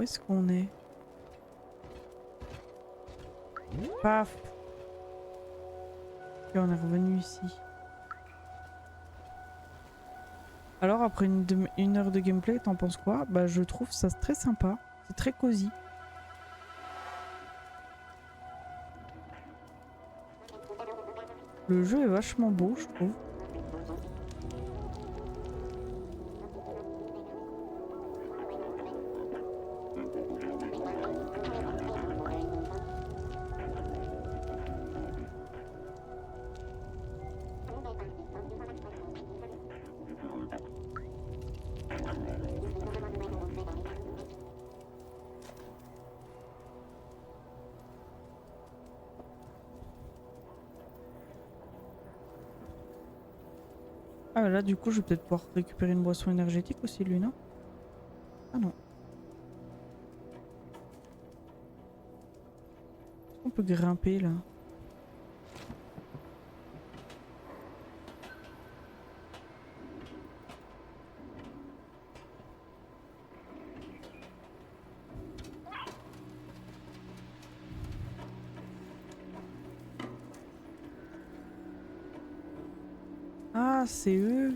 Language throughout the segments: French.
Où est-ce qu'on est? Paf. Ok, on est revenu ici. Alors après une heure de gameplay, t'en penses quoi? Bah je trouve ça très sympa. C'est très cosy. Le jeu est vachement beau, je trouve. Ah là du coup je vais peut-être pouvoir récupérer une boisson énergétique aussi lui, non? Ah non. On peut grimper là. Ah c'est eux.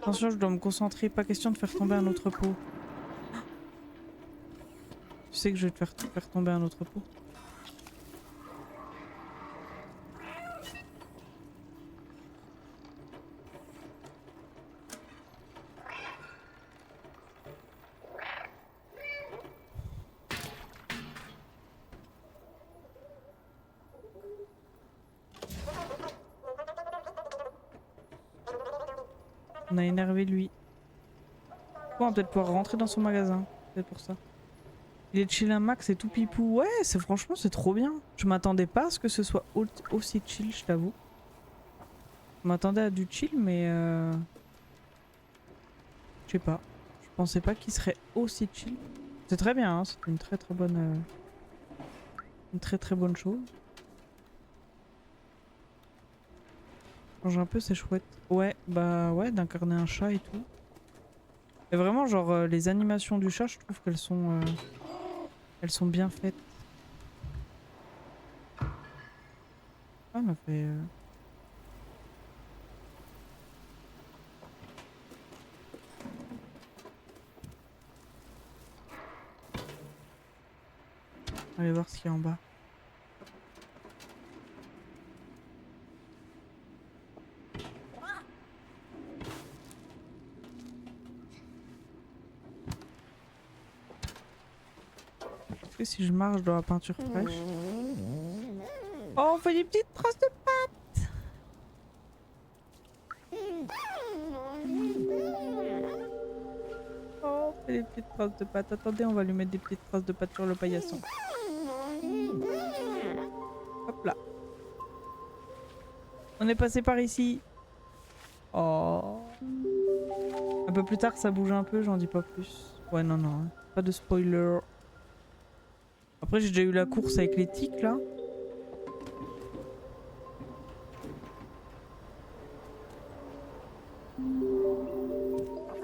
Attention je dois me concentrer, pas question de faire tomber un autre pot. Tu sais que je vais te faire tomber un autre pot. On a énervé lui. Bon, on va peut-être pouvoir rentrer dans son magasin. C'est pour ça. Il est chill un max et tout pipou. Ouais, c'est franchement c'est trop bien. Je m'attendais pas à ce que ce soit aussi chill, je t'avoue. Je m'attendais à du chill mais je sais pas. Je pensais pas qu'il serait aussi chill. C'est très bien, hein. C'est une très bonne une très bonne chose. Change un peu, c'est chouette. Ouais, bah ouais, d'incarner un chat et tout. Et vraiment genre les animations du chat, je trouve elles sont bien faites. Ah, on a fait allez voir ce qu'il y a en bas. Est-ce que si je marche dans la peinture fraîche... Oh, on fait des petites traces de pattes. Oh, on fait des petites traces de pattes. Attendez, on va lui mettre des petites traces de pattes sur le paillasson. Hop là. On est passé par ici. Oh. Un peu plus tard, ça bouge un peu, j'en dis pas plus. Ouais, non, non. Hein. Pas de spoiler. Après, j'ai déjà eu la course avec les tiques, là.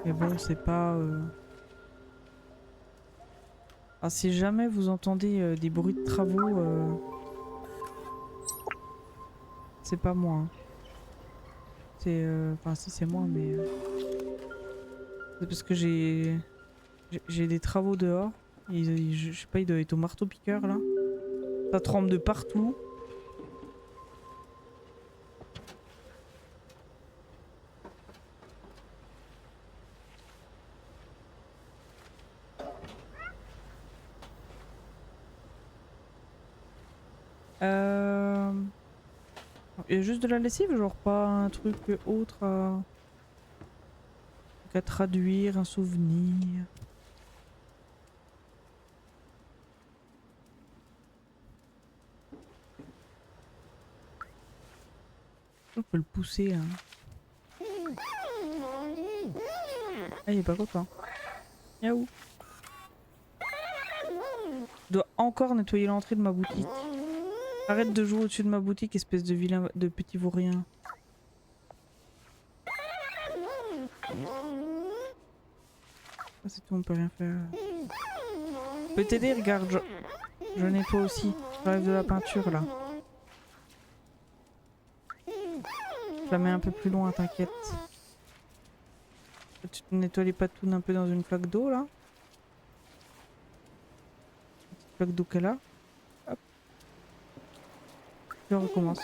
Mais bon, c'est pas... Ah, si jamais vous entendez des bruits de travaux, c'est pas moi. Hein. C'est... Enfin, si, c'est moi, mais... C'est parce que j'ai des travaux dehors. Je sais pas, il doit être au marteau-piqueur, là. Ça tremble de partout. Il y a juste de la lessive, genre pas un truc autre à traduire, un souvenir. On peut le pousser. Hein. Ah, il est pas content. Yaou. Je dois encore nettoyer l'entrée de ma boutique. Arrête de jouer au-dessus de ma boutique, espèce de vilain de petit vaurien. Ça c'est tout, on peut rien faire. Je peux t'aider, regarde, je nettoie aussi. J'enlève de la peinture là. Je la mets un peu plus loin, t'inquiète. Tu te nettoies les patounes un peu dans une flaque d'eau là. Une petite flaque d'eau qu'elle a. Hop. Je recommence.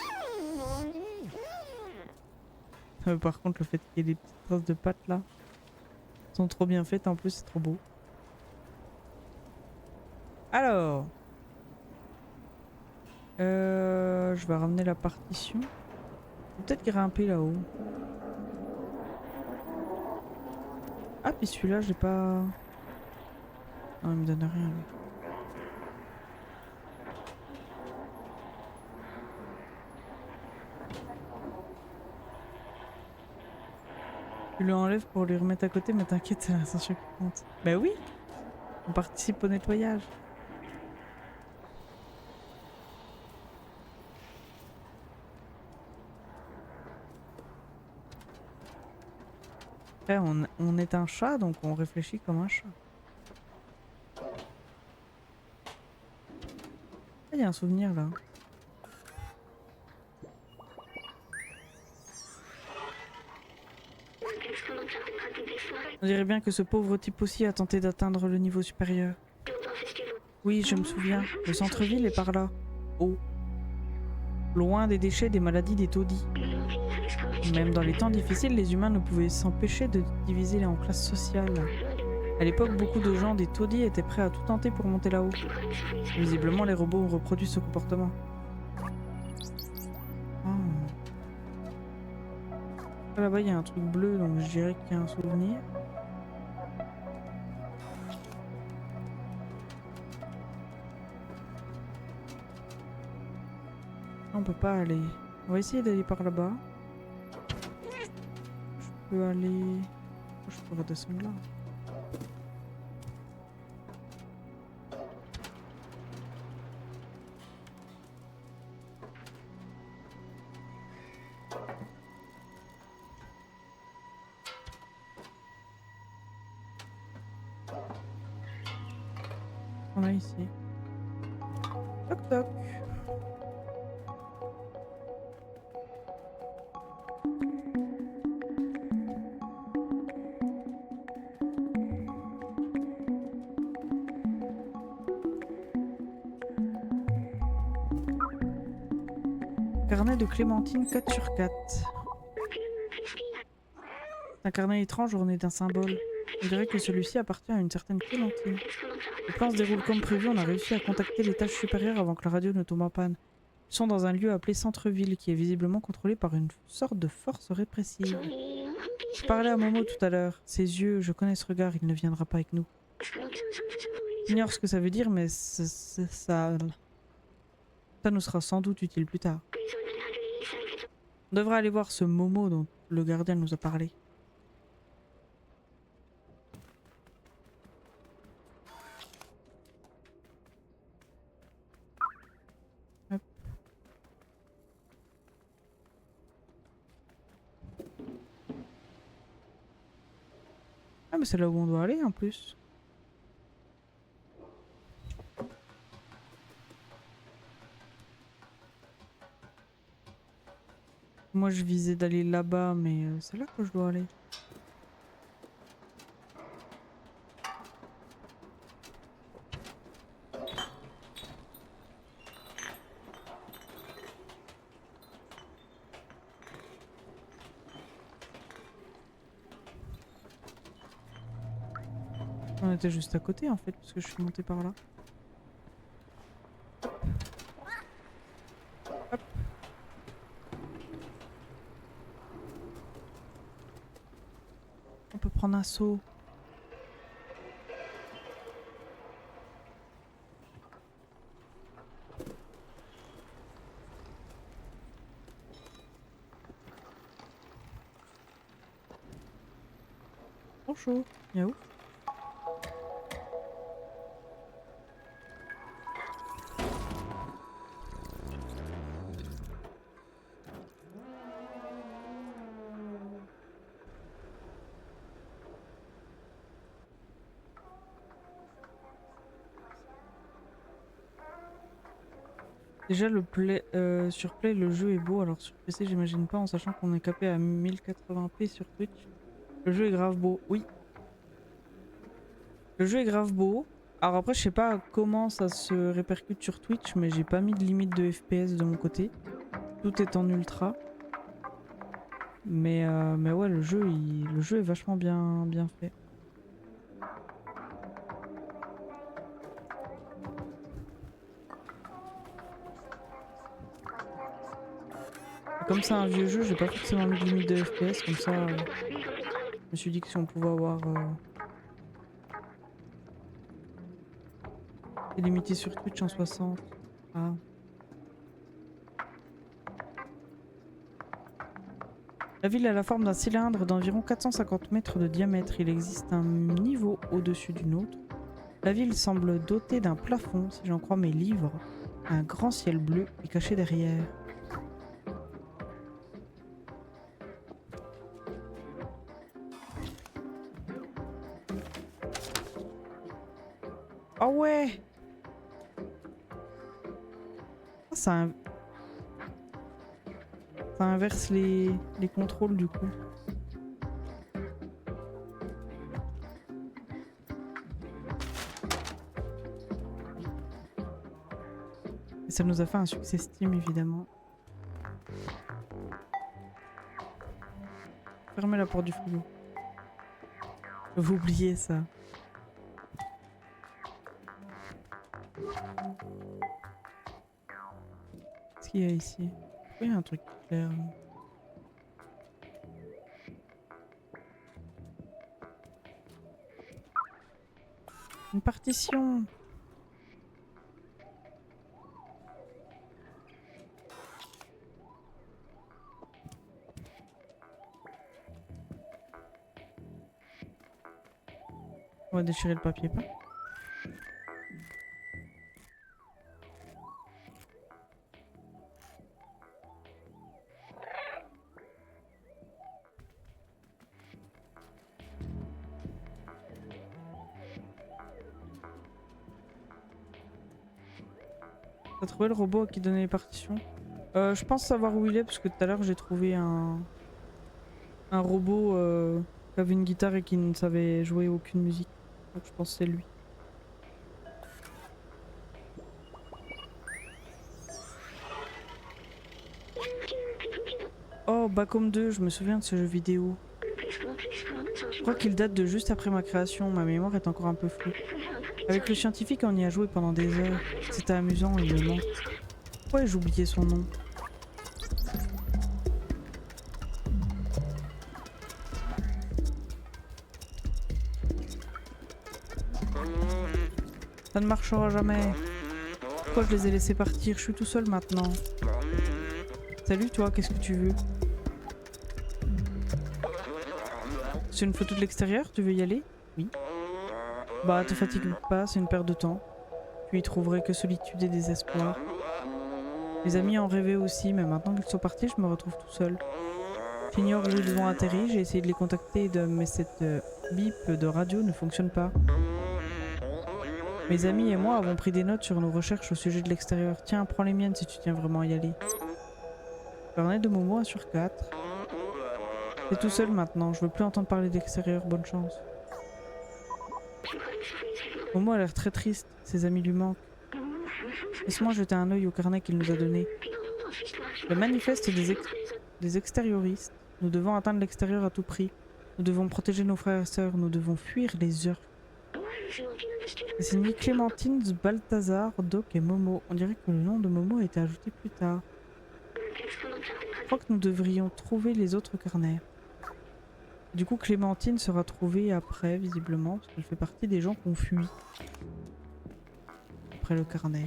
Par contre, le fait qu'il y ait des petites traces de pâtes là sont trop bien faites, en plus c'est trop beau. Alors, je vais ramener la partition. Peut-être grimper là-haut. Ah, puis celui-là, j'ai pas. Non, il me donne rien lui. Tu le enlèves pour lui remettre à côté, mais t'inquiète, c'est l'ascension qui compte. Bah oui, on participe au nettoyage. Après, on est un chat, donc on réfléchit comme un chat. Ah, il y a un souvenir là. On dirait bien que ce pauvre type aussi a tenté d'atteindre le niveau supérieur. Oui, je me souviens. Le centre-ville est par là. Oh. Loin des déchets, des maladies, des taudis. Même dans les temps difficiles, les humains ne pouvaient s'empêcher de diviser en classes sociales. À l'époque, beaucoup de gens des taudis étaient prêts à tout tenter pour monter là-haut. Visiblement, les robots ont reproduit ce comportement. Ah. Là-bas, il y a un truc bleu, donc je dirais qu'il y a un souvenir. On peut pas aller. On va essayer d'aller par là-bas. Je peux aller... Je peux redescendre là. On a ici. Toc toc. Carnet de Clémentine 4 sur 4. Un carnet étrange orné d'un symbole. On dirait que celui-ci appartient à une certaine Clémentine. Le plan se déroule comme prévu, on a réussi à contacter l'étage supérieur avant que la radio ne tombe en panne. Ils sont dans un lieu appelé Centre-Ville, qui est visiblement contrôlé par une sorte de force répressive. Je parlais à Momo tout à l'heure. Ses yeux, je connais ce regard, il ne viendra pas avec nous. J'ignore ce que ça veut dire, mais ça nous sera sans doute utile plus tard. On devrait aller voir ce Momo dont le gardien nous a parlé. Hop. Ah mais c'est là où on doit aller en plus. Moi je visais d'aller là-bas mais c'est là que je dois aller. On était juste à côté en fait parce que je suis montée par là. Hop. On peut prendre un seau. Trop chaud. Y'a où? Déjà sur Play le jeu est beau, alors sur PC j'imagine pas en sachant qu'on est capé à 1080p sur Twitch. Le jeu est grave beau, oui. Le jeu est grave beau. Alors après je sais pas comment ça se répercute sur Twitch mais j'ai pas mis de limite de FPS de mon côté. Tout est en ultra. Mais ouais le jeu est vachement bien fait. Et comme c'est un vieux jeu, j'ai pas forcément mis de limite de FPS, comme ça je me suis dit que si on pouvait avoir c'est limité sur Twitch en 60. Ah. La ville a la forme d'un cylindre d'environ 450 mètres de diamètre. Il existe un niveau au-dessus d'une autre. La ville semble dotée d'un plafond, si j'en crois mes livres. Un grand ciel bleu est caché derrière. Ah ouais! Ah, ça inverse les contrôles du coup. Et ça nous a fait un succès Steam évidemment. Fermez la porte du frigo. Vous oubliez ça. Qu'est-ce qu'il y a ici? Pourquoi il y a un truc clair? Une partition! On va déchirer le papier peint. T'as trouvé le robot qui donnait les partitions? Je pense savoir où il est parce que tout à l'heure j'ai trouvé un robot qui avait une guitare et qui ne savait jouer aucune musique. Donc je pense que c'est lui. Oh, Bacom 2, je me souviens de ce jeu vidéo. Je crois qu'il date de juste après ma création, ma mémoire est encore un peu floue. Avec le scientifique, on y a joué pendant des heures. C'était amusant, il me manque. Pourquoi ai-je oublié son nom? Ça ne marchera jamais. Pourquoi je les ai laissés partir? Je suis tout seul maintenant. Salut toi, qu'est-ce que tu veux? C'est une photo de l'extérieur? Tu veux y aller? Oui. Bah, te fatigue pas, c'est une perte de temps. Tu y trouverais que solitude et désespoir. Mes amis en rêvaient aussi, mais maintenant qu'ils sont partis, je me retrouve tout seul. J'ignore où ils ont atterri, j'ai essayé de les contacter, mais cette bip de radio ne fonctionne pas. Mes amis et moi avons pris des notes sur nos recherches au sujet de l'extérieur. Tiens, prends les miennes si tu tiens vraiment à y aller. Carnet de Momo 1 sur 4. T'es tout seul maintenant, je veux plus entendre parler d'extérieur, bonne chance. Momo a l'air très triste, ses amis lui manquent. Laisse-moi jeter un œil au carnet qu'il nous a donné. Le manifeste des extérioristes. Nous devons atteindre l'extérieur à tout prix. Nous devons protéger nos frères et sœurs. Nous devons fuir les orques. C'est signé Clémentine, Balthazar, Doc et Momo. On dirait que le nom de Momo a été ajouté plus tard. Je crois que nous devrions trouver les autres carnets. Du coup, Clémentine sera trouvée après, visiblement, parce qu'elle fait partie des gens qu'on fuit. Après le carnet.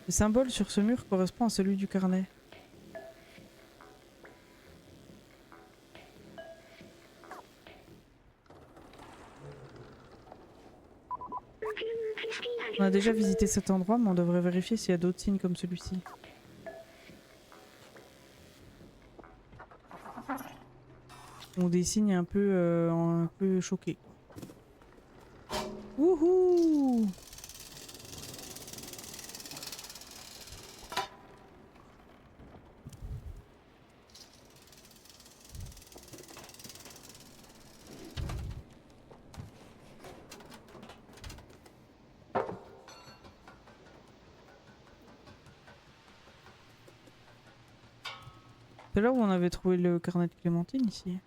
Le symbole sur ce mur correspond à celui du carnet. On a déjà visité cet endroit, mais on devrait vérifier s'il y a d'autres signes comme celui-ci. Ou des signes un peu choqués. Wouhou! C'est là où on avait trouvé le carnet de Clémentine ici.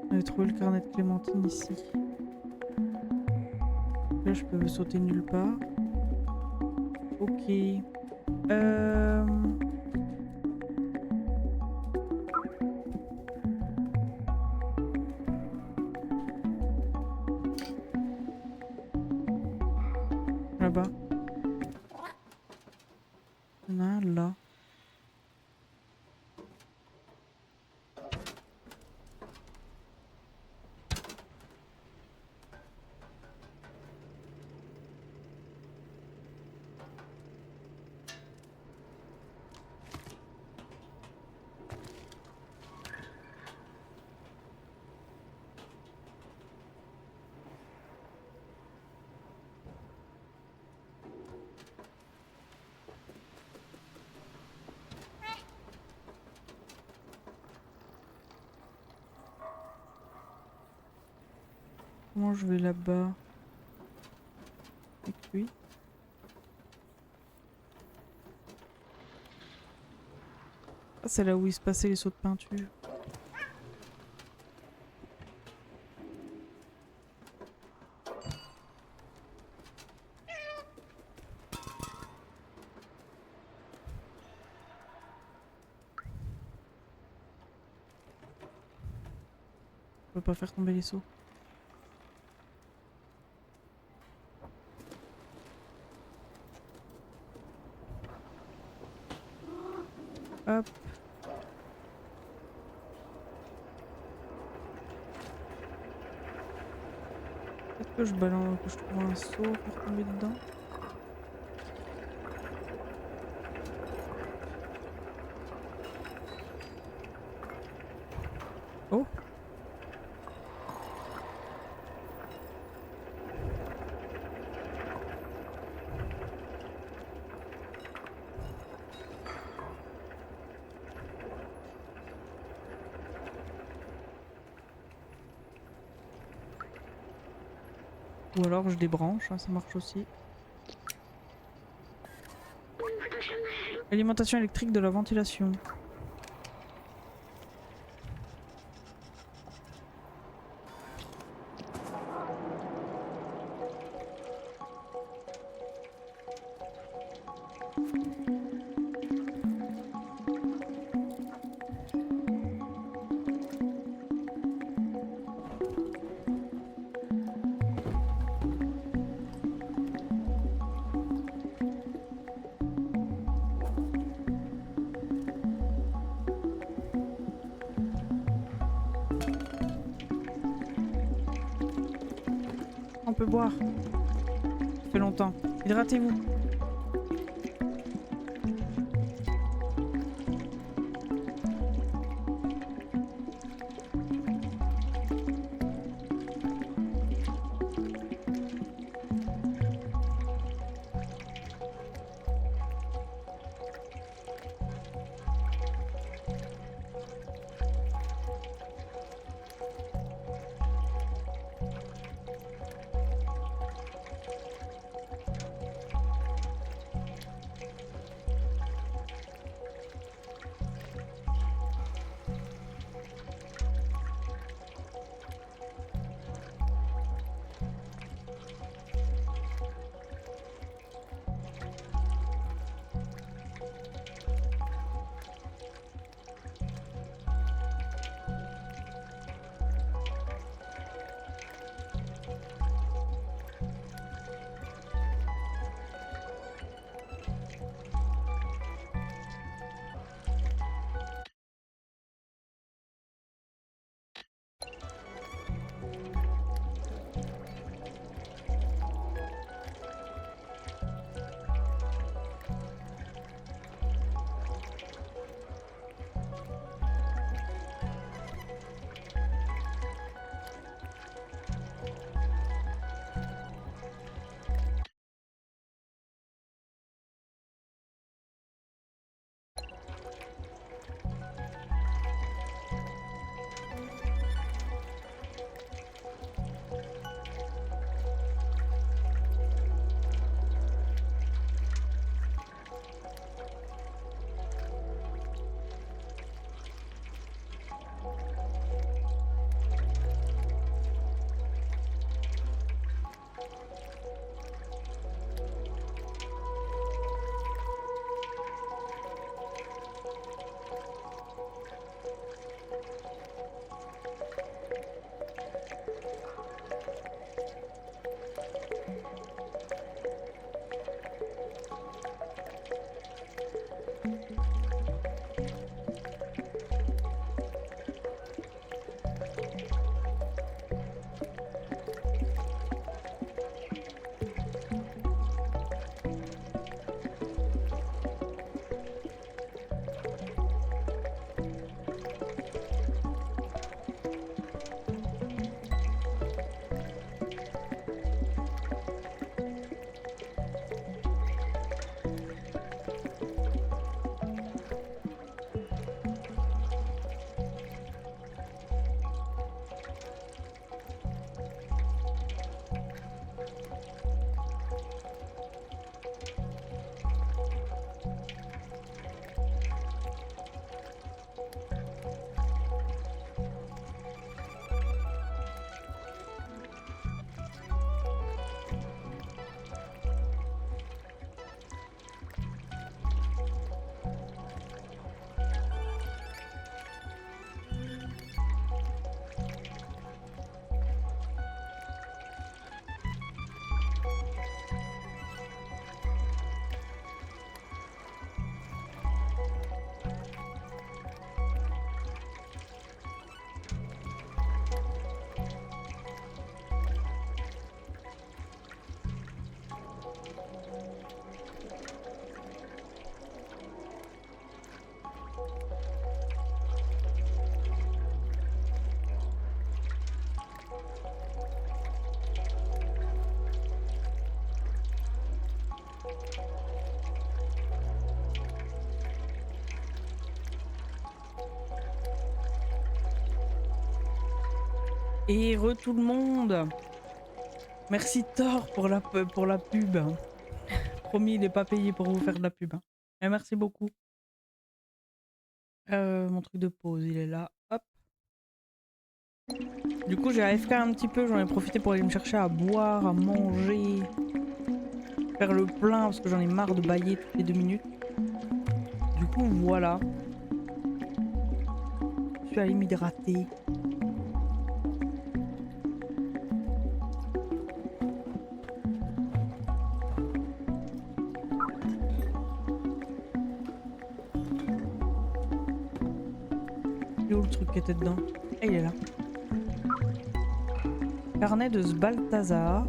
On avait trouvé le carnet de Clémentine ici. Là je peux sauter nulle part. Ok. Là-bas. Il y en a un là. Comment je vais là-bas avec lui? Ah, c'est là où il se passait les sauts de peinture. Je peux pas faire tomber les sauts. Hop. Peut-être que je balance, que je trouve un seau pour tomber dedans. Oh. Ou alors je débranche, hein, ça marche aussi. Alimentation électrique de la ventilation. On peut boire. Ça fait longtemps. Hydratez-vous. Et tout le monde. Merci Thor pour la pub. Promis, il n'est pas payé pour vous faire de la pub. Et merci beaucoup. Mon truc de pause, il est là. Hop. Du coup, j'ai AFK un petit peu. J'en ai profité pour aller me chercher à boire, à manger. Faire le plein parce que j'en ai marre de bailler toutes les 2 minutes. Du coup, voilà. Je suis allée m'hydrater. Où le truc qui était dedans? Ah, il est là. Carnet de Sbaltazar.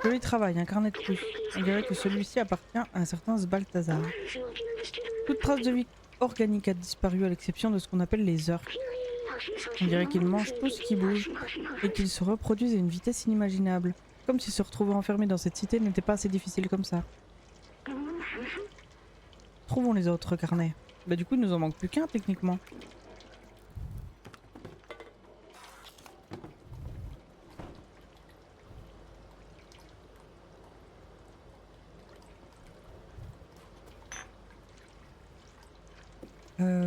Joli travail, un carnet de plus. On dirait que celui-ci appartient à un certain Sbaltazar. Toute trace de vie organique a disparu à l'exception de ce qu'on appelle les orques. On dirait qu'ils mangent tout ce qui bouge et qu'ils se reproduisent à une vitesse inimaginable. Comme si se retrouver enfermé dans cette cité n'était pas assez difficile comme ça. Trouvons les autres carnets. Bah du coup il nous en manque plus qu'un techniquement.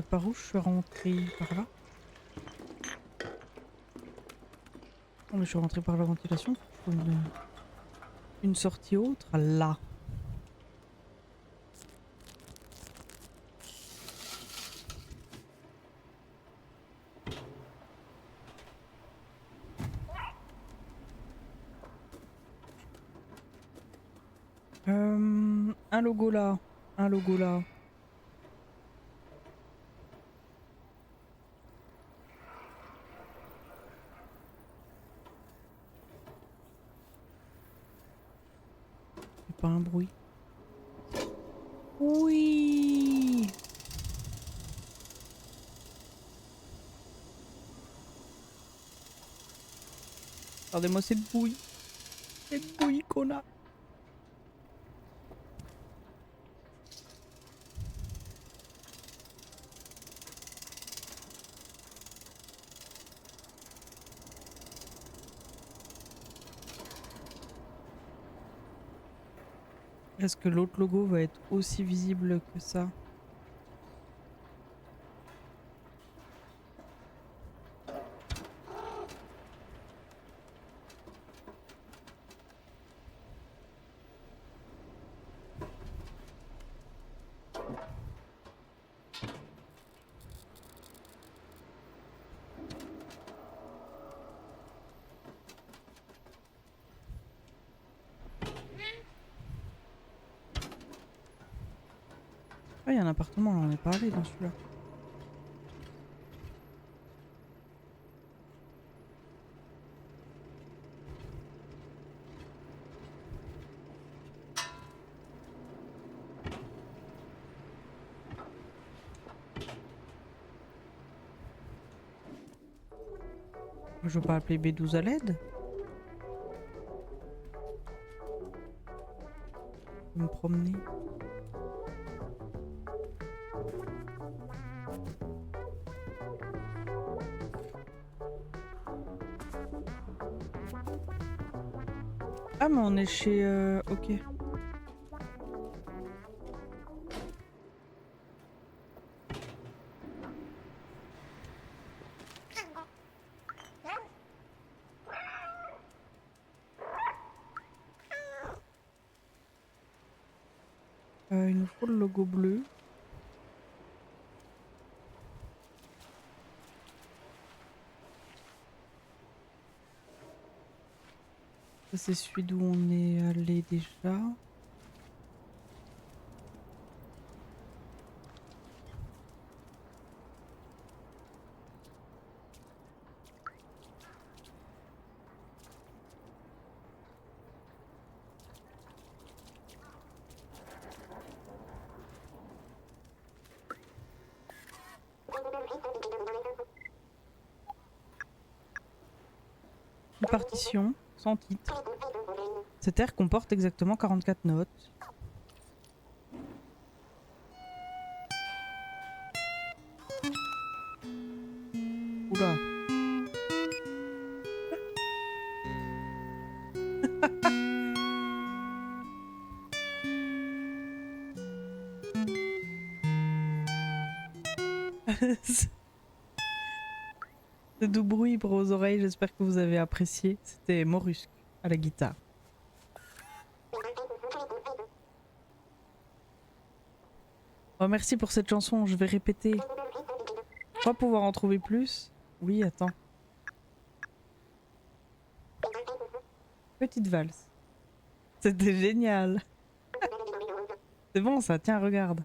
Par où je suis rentrée? Par là? Non mais je suis rentrée par la ventilation. Faut une sortie autre. Là. Un logo là. Un logo là. C'est pas un bruit. Oui. Regardez-moi cette bouille. Cette bouille qu'on a. Est-ce que l'autre logo va être aussi visible que ça? Ah, il y a un appartement, là, on n'est pas allé dans celui-là. Je veux pas appeler B12 à l'aide. Je vais me promener. Ah mais on est chez... ok. Il nous faut le logo bleu. Ça c'est celui d'où on est allé déjà. Une partition, sans titre. Cet air comporte exactement 44 notes. Oula. C'est doux bruit pour vos oreilles, j'espère que vous avez apprécié. C'était Morusque à la guitare. Oh, merci pour cette chanson, je vais répéter. Je crois pouvoir en trouver plus. Oui, attends. Petite valse. C'était génial. C'est bon ça, tiens, regarde.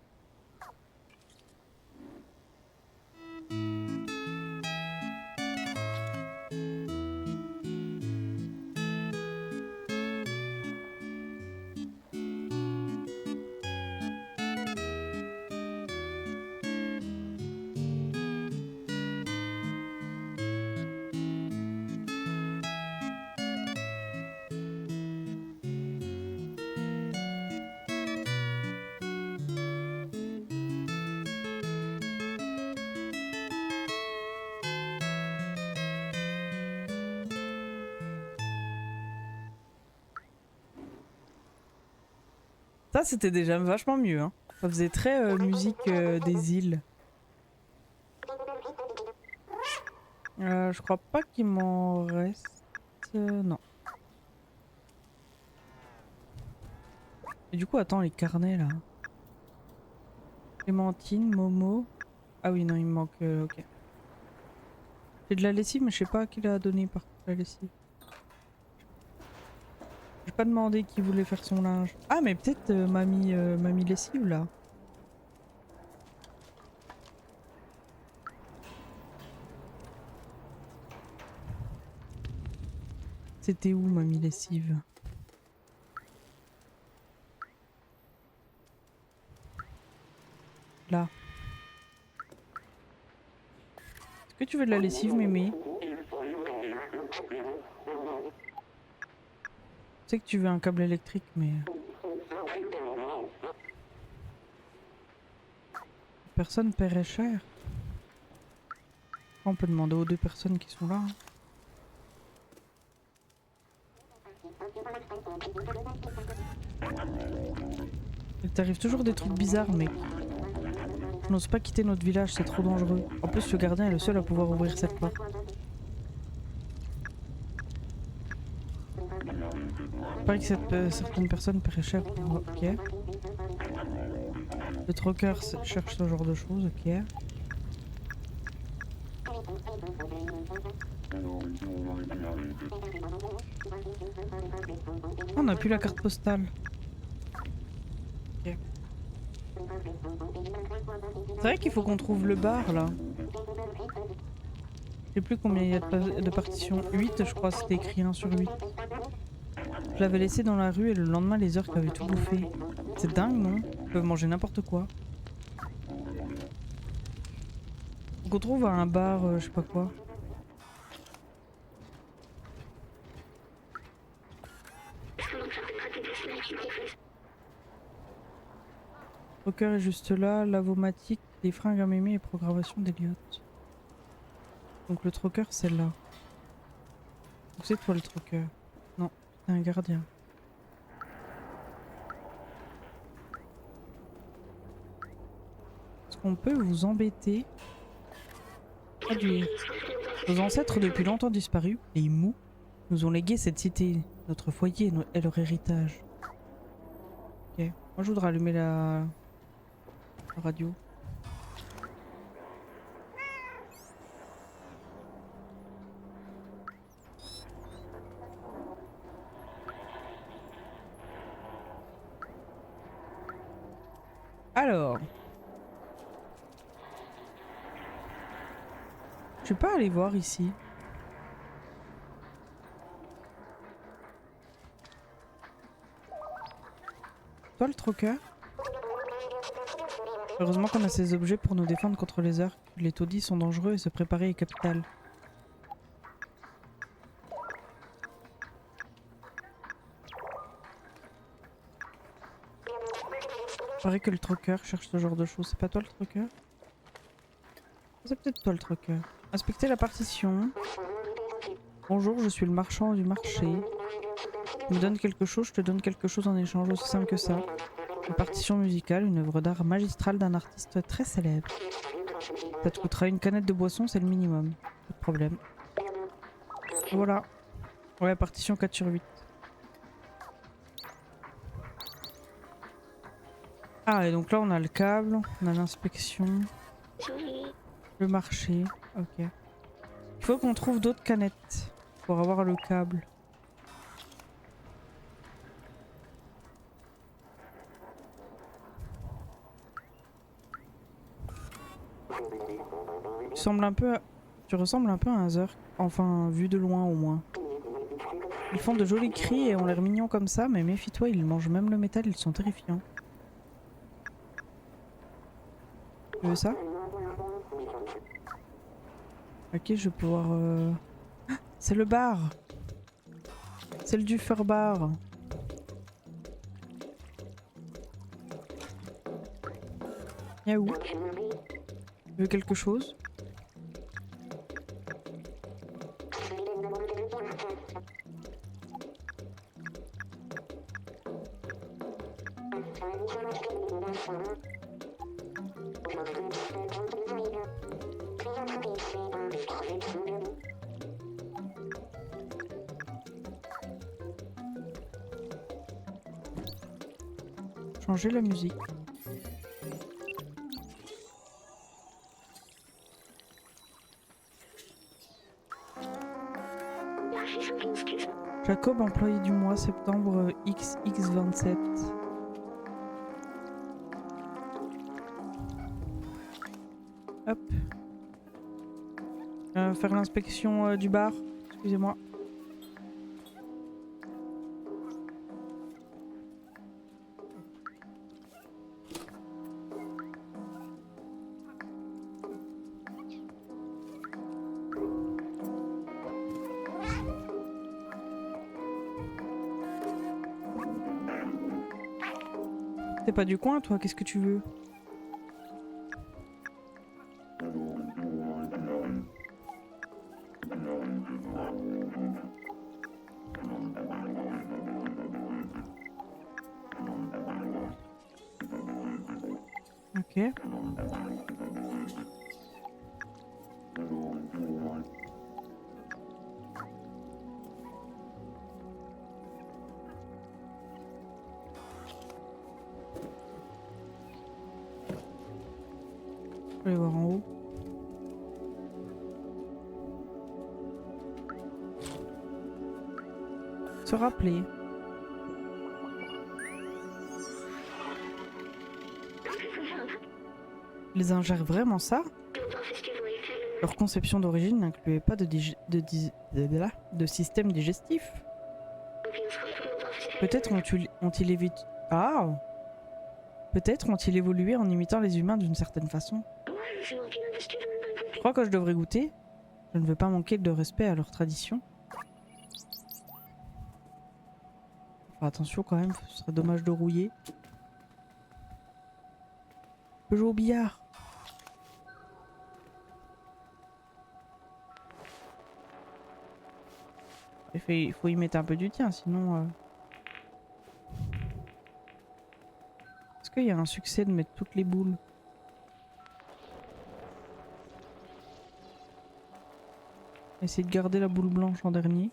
Ça, c'était déjà vachement mieux. Hein. Ça faisait très musique des îles. Je crois pas qu'il m'en reste. Non. Et du coup, attends, les carnets là. Clémentine, Momo. Ah oui, non, il me manque. Ok. J'ai de la lessive, mais je sais pas qui l'a donné par contre la lessive. J'ai pas demandé qui voulait faire son linge. Ah, mais peut-être mamie lessive là. C'était où mamie lessive? Là. Est-ce que tu veux de la lessive, mémé? Je sais que tu veux un câble électrique, mais... Personne paierait cher. On peut demander aux deux personnes qui sont là. Hein. Il t'arrive toujours des trucs bizarres, mec. On n'ose pas quitter notre village, c'est trop dangereux. En plus, le gardien est le seul à pouvoir ouvrir cette porte. Il paraît que certaines personnes paieraient cher pour... Ok. Le troqueur cherche ce genre de choses, ok. On n'a plus la carte postale. Ok. C'est vrai qu'il faut qu'on trouve le bar là. Je sais plus combien il y a de partitions. 8 je crois, c'était écrit 1 sur 8. Je l'avais laissé dans la rue et le lendemain les orques avaient tout bouffé. C'est dingue non? Ils peuvent manger n'importe quoi. Faut qu'on trouve un bar, je sais pas quoi. Troqueur est juste là, lavomatique, des fringues à mémé et programmation d'Eliott. Donc le troqueur c'est là. Donc c'est toi le troqueur. Non, c'est un gardien. qu'on peut vous embêter? Traduire. Nos ancêtres depuis longtemps disparus, les Mous, nous ont légué cette cité, notre foyer et leur héritage. Ok, moi je voudrais allumer la radio. Alors, je suis pas allé voir ici. Toi le troqueur? Heureusement qu'on a ces objets pour nous défendre contre les orques. Les taudis sont dangereux et se préparer est capital. Il paraît que le troqueur cherche ce genre de choses. C'est pas toi le troqueur? C'est peut-être toi le troqueur. Inspectez la partition. Bonjour, je suis le marchand du marché. Tu me donnes quelque chose, je te donne quelque chose en échange, aussi simple que ça. Une partition musicale, une œuvre d'art magistrale d'un artiste très célèbre. Ça te coûtera une canette de boisson, c'est le minimum. Pas de problème. Et voilà. Ouais, partition 4/8. Ah, et donc là on a le câble, on a l'inspection, le marché. Ok. Il faut qu'on trouve d'autres canettes pour avoir le câble. Tu ressembles un peu à un Zerk. Enfin, vu de loin au moins. Ils font de jolis cris et ont l'air mignons comme ça, mais méfie-toi, ils mangent même le métal, ils sont terrifiants. Tu veux ça? Ok, je vais pouvoir... Ah, c'est le bar! C'est le Duffer Bar. Yaou. Tu veux quelque chose? Changer la musique. Jacob, employé du mois, septembre XX27. Hop. Faire l'inspection du bar. Excusez-moi. T'es pas du coin, toi? Qu'est-ce que tu veux? Ok. Je vais aller voir en haut. Se rappeler. Ils ingèrent vraiment ça? Leur conception d'origine n'incluait pas de système digestif. Peut-être ont-ils évité... Ah! Peut-être ont-ils évolué en imitant les humains d'une certaine façon. Je crois que je devrais goûter. Je ne veux pas manquer de respect à leurs traditions. Enfin, attention quand même, ce serait dommage de rouiller. Je peux jouer au billard. Il faut y mettre un peu du tien, sinon... Est-ce qu'il y a un succès de mettre toutes les boules? Essayer de garder la boule blanche en dernier.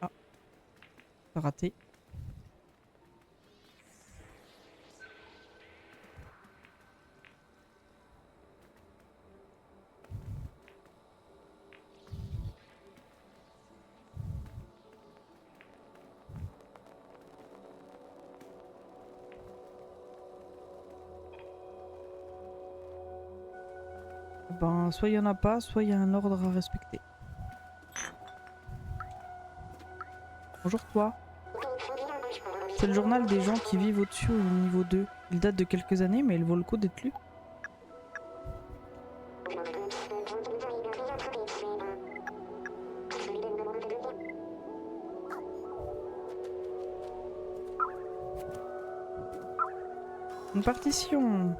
Ah, t'as raté. Ben, soit il y en a pas, soit il y a un ordre à respecter. Bonjour toi. C'est le journal des gens qui vivent au-dessus au niveau 2. Il date de quelques années, mais il vaut le coup d'être lu. Une partition.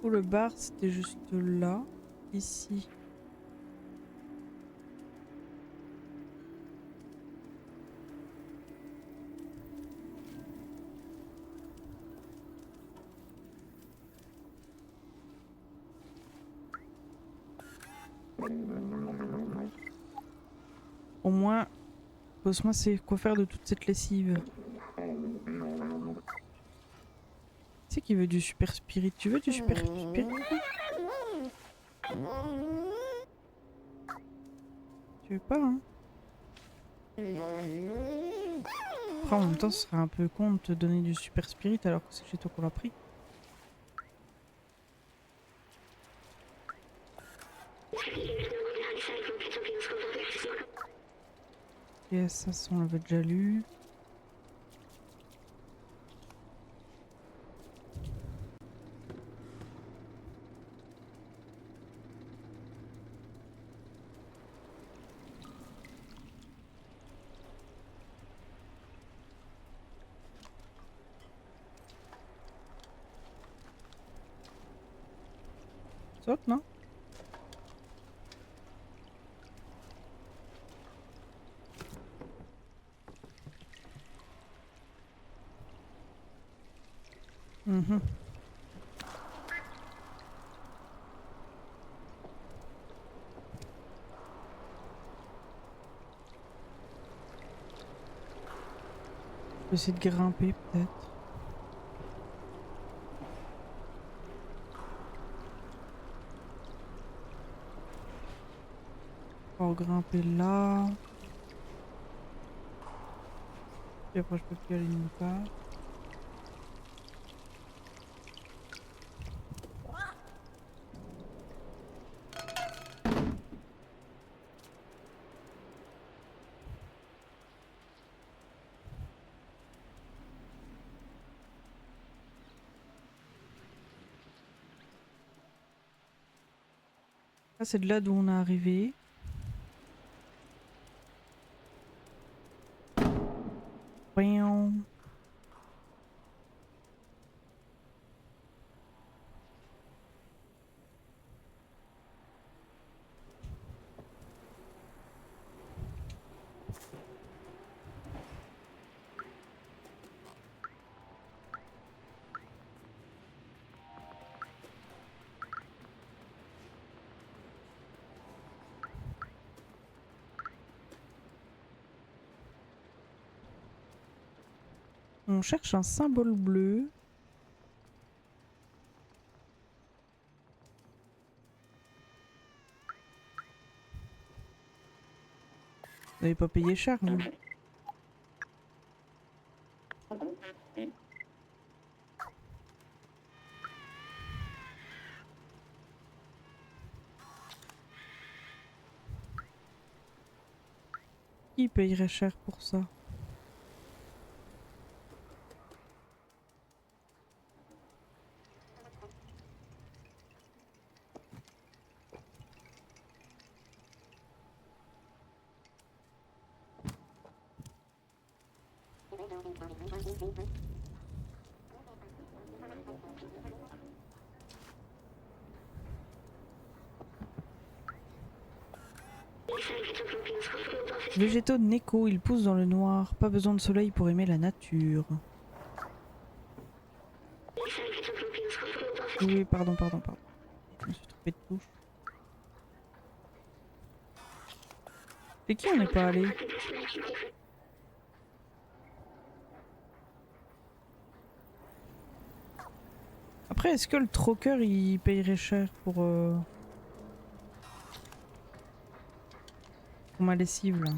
Pour le bar, c'était juste là. Ici. Au moins, pose-moi c'est quoi faire de toute cette lessive. C'est qui veut du super spirit? Tu veux du super spirit? Tu veux pas, hein? Après, en même temps, ce serait un peu con de te donner du super spirit alors que c'est chez toi qu'on l'a pris. Yes, ça, on l'avait déjà lu. Saute, non? Mhm. Je vais essayer de grimper, peut-être. On va grimper là. Et après, je peux plus aller nulle part. Ça, c'est de là d'où on est arrivé. Voyons. On cherche un symbole bleu. Vous n'avez pas payé cher, vous. Qui payerait cher pour ça? Végétaux de Neko, ils poussent dans le noir. Pas besoin de soleil pour aimer la nature. Oui, pardon. Je me suis trompée de touche. C'est qui on n'est pas allé? Après, est-ce que le troqueur il payerait cher pour ma lessive là?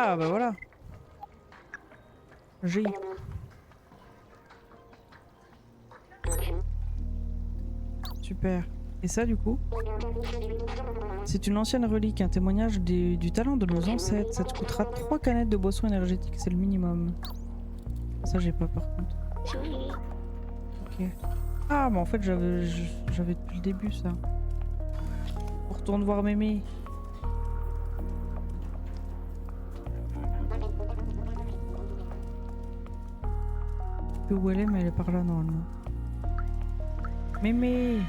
Ah bah voilà. J'ai. Super. Et ça du coup? C'est une ancienne relique, un témoignage du talent de nos ancêtres. Ça te coûtera 3 canettes de boisson énergétique, c'est le minimum. Ça j'ai pas par contre. Ok. Ah bah en fait j'avais depuis le début ça. On retourne voir Mémé. Je sais où elle est mais elle est par là normalement. Mémé!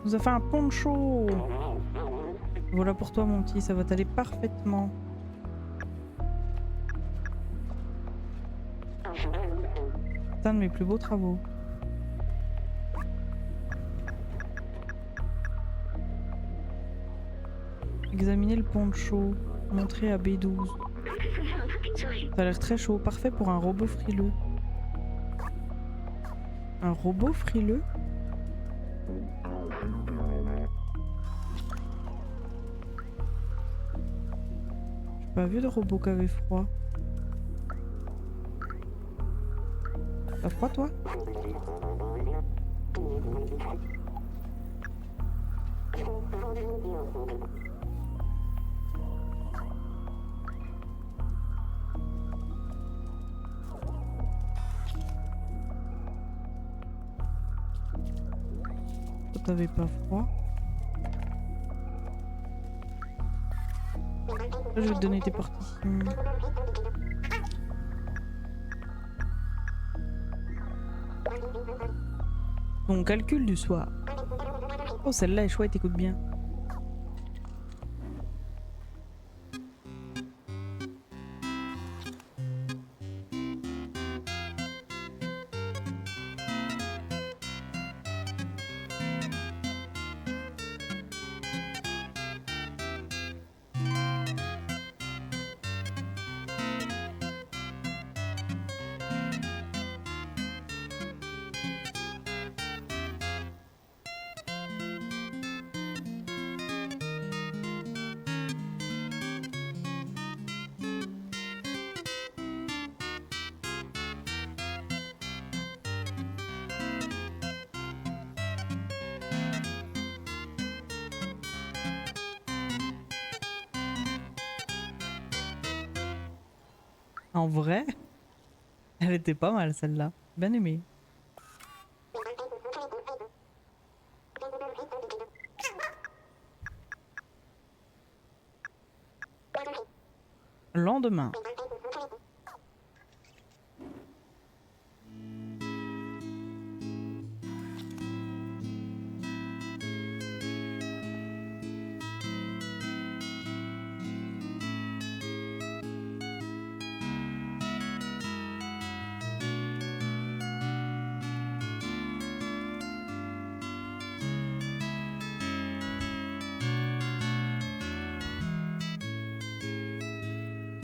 On nous a fait un poncho! Voilà pour toi mon petit, ça va t'aller parfaitement. C'est un de mes plus beaux travaux. Examiner le poncho. Montrer à B12. Ça a l'air très chaud. Parfait pour un robot frileux. Un robot frileux? J'ai pas vu de robot qui avait froid. T'as froid toi? Toi t'avais pas froid? Là, je vais te donner tes partitions. Ton calcul du soir. Oh celle-là est chouette, écoute bien. En vrai, elle était pas mal celle-là. Bien aimée. Lendemain.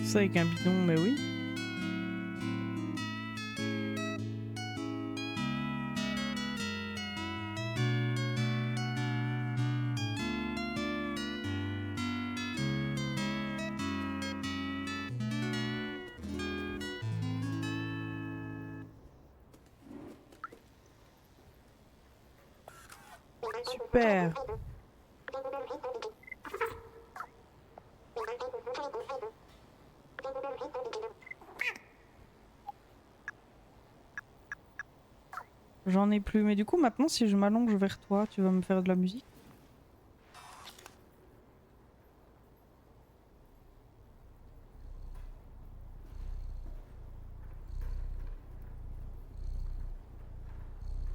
Ça avec un bidon, mais oui. Super. J'en ai plus. Mais du coup, maintenant, si je m'allonge vers toi, tu vas me faire de la musique?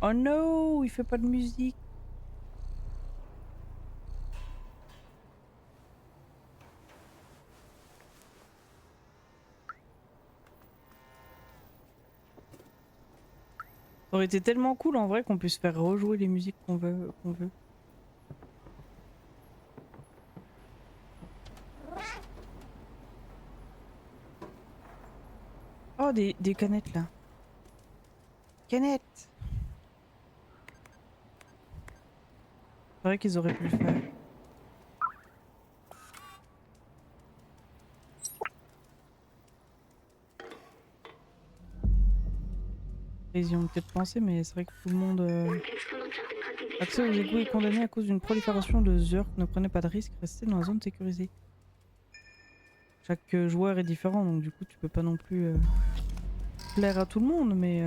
Oh no, il fait pas de musique. Ça aurait été tellement cool en vrai qu'on puisse faire rejouer les musiques qu'on veut. Oh, des canettes là. Canettes! C'est vrai qu'ils auraient pu le faire. Ils y ont peut-être pensé, mais c'est vrai que tout le monde... Accès aux égouts est condamné à cause d'une prolifération de Zerg. Ne prenez pas de risque, restez dans la zone sécurisée. Chaque joueur est différent, donc du coup tu peux pas non plus plaire à tout le monde, mais...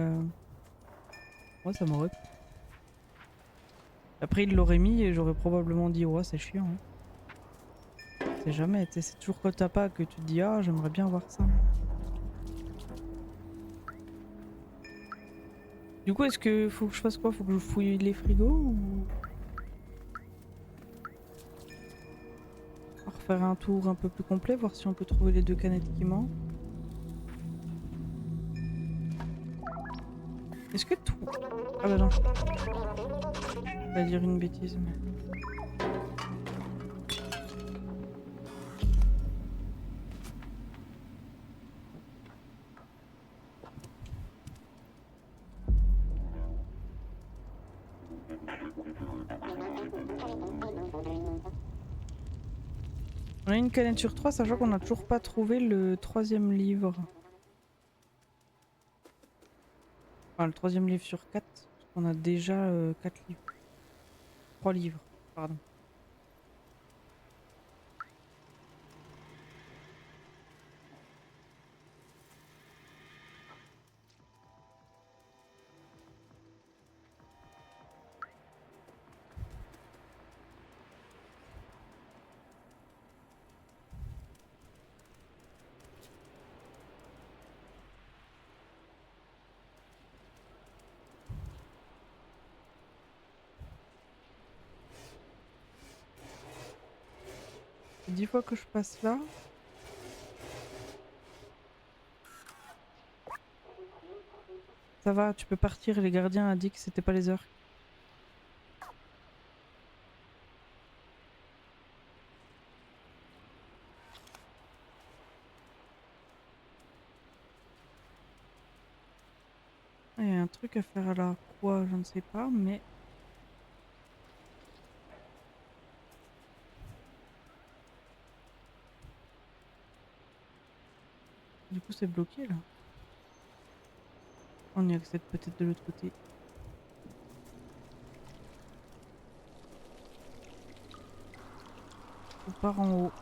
Ouais, ça m'aurait... Après il l'aurait mis et j'aurais probablement dit ouais c'est chiant. Hein. C'est jamais, c'est toujours quand t'as pas que tu te dis ah j'aimerais bien voir ça. Du coup est-ce que faut que je fasse quoi? Faut que je fouille les frigos ou... Refaire un tour un peu plus complet, voir si on peut trouver les 2 canettes qui manquent. Est-ce que tout... Ah bah non. Je vais dire une bêtise mais... On a une canette sur 3, sachant qu'on n'a toujours pas trouvé le 3e livre. Enfin, le 3e livre sur 4. Parce qu'on a déjà 4 livres. 3 livres, pardon. C'est 10 fois que je passe là. Ça va, tu peux partir, les gardiens a dit que c'était pas les heures. Il y a un truc à faire à la croix, je ne sais pas, mais... Du coup c'est bloqué là. On y accède peut-être de l'autre côté. On part en haut.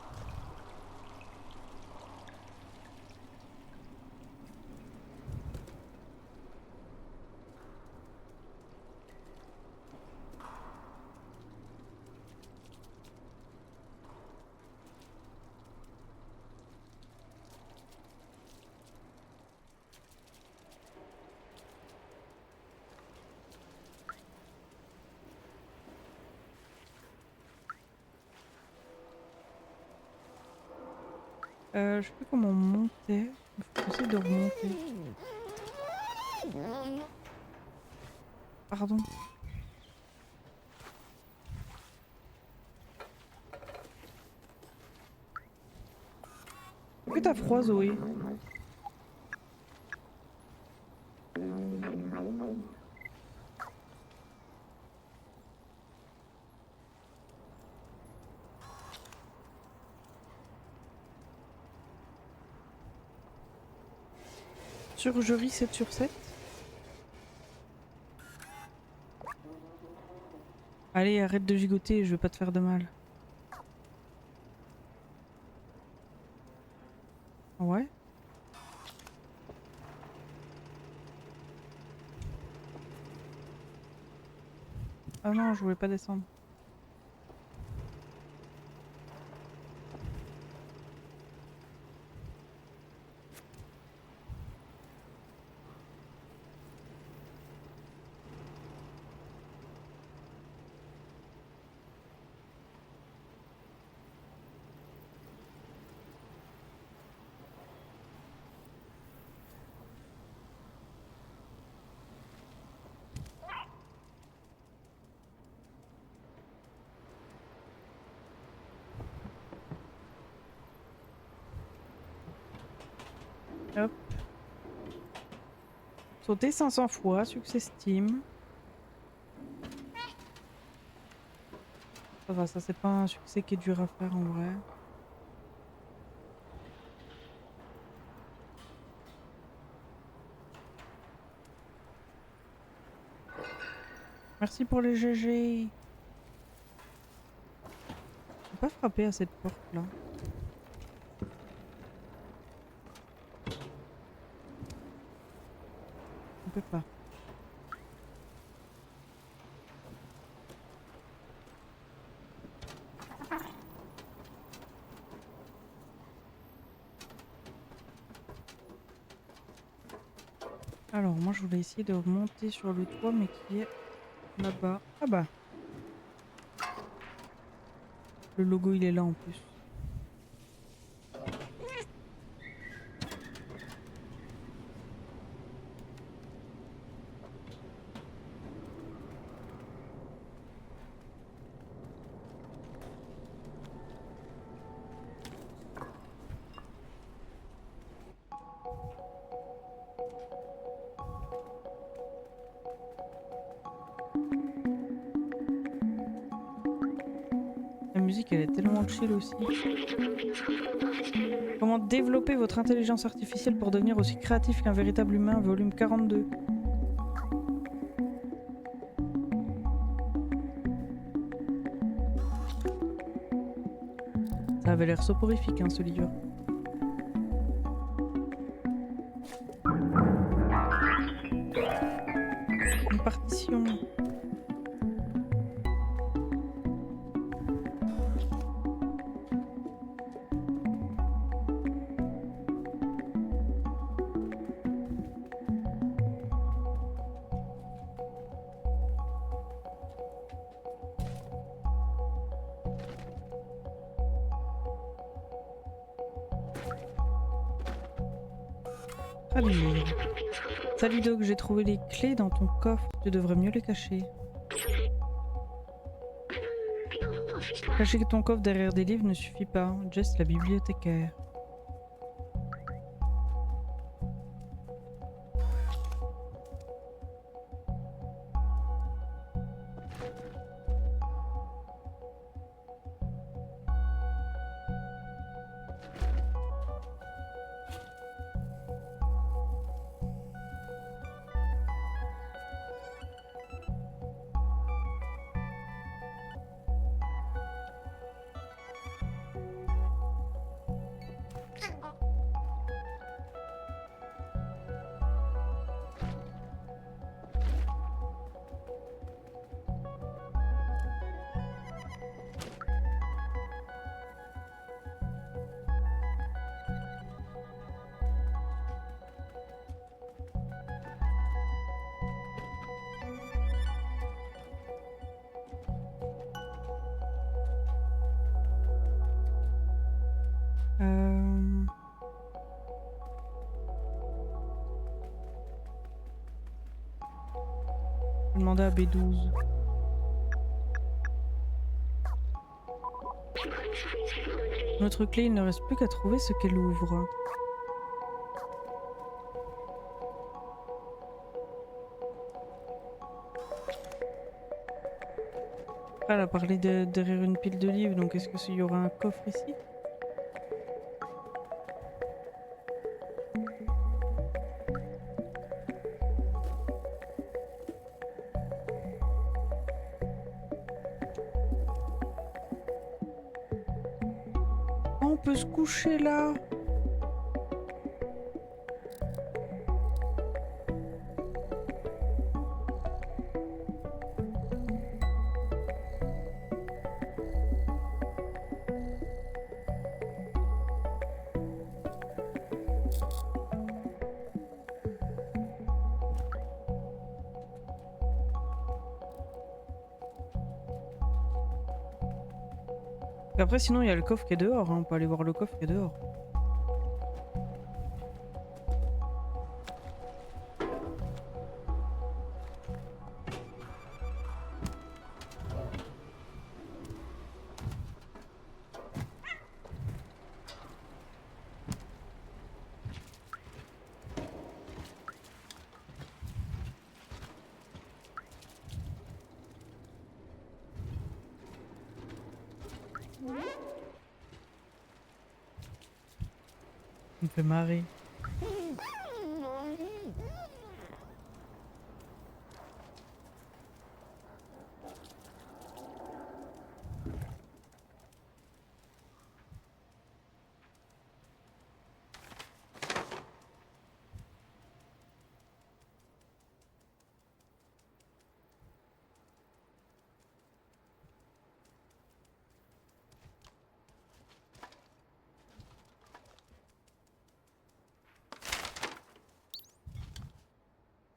Je sais plus comment monter. Il faut essayer de remonter. Pardon. Est-ce que t'as froid, Zoé? Surgerie 7 sur 7. Allez, arrête de gigoter, je veux pas te faire de mal. Ouais. Ah non, je voulais pas descendre. Hop. Sauter 500 fois, succès Steam. Ça va, ça c'est pas un succès qui est dur à faire en vrai. Merci pour les GG. Je peux pas frapper à cette porte là. On peut pas. Alors moi je voulais essayer de remonter sur le toit mais qui est là-bas. Ah bah. Le logo il est là en plus. La musique elle est tellement chill aussi. Comment développer votre intelligence artificielle pour devenir aussi créatif qu'un véritable humain, volume 42. Ça avait l'air soporifique hein ce livre. Une partition. Salut. Salut Doc, j'ai trouvé les clés dans ton coffre. Tu devrais mieux les cacher. Cacher ton coffre derrière des livres ne suffit pas. Jess, la bibliothécaire. Je vais demander à B12. Notre clé, il ne reste plus qu'à trouver ce qu'elle ouvre. Elle a parlé derrière une pile de livres, donc est-ce qu'il y aura un coffre ici? on peut se coucher là. Après sinon il y a le coffre qui est dehors, hein. On peut aller voir le coffre qui est dehors. Ça me fait marrer.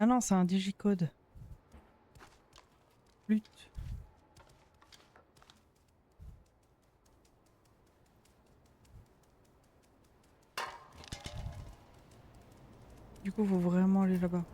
Ah non, c'est un digicode. Flûte. Du coup, faut vraiment aller là-bas.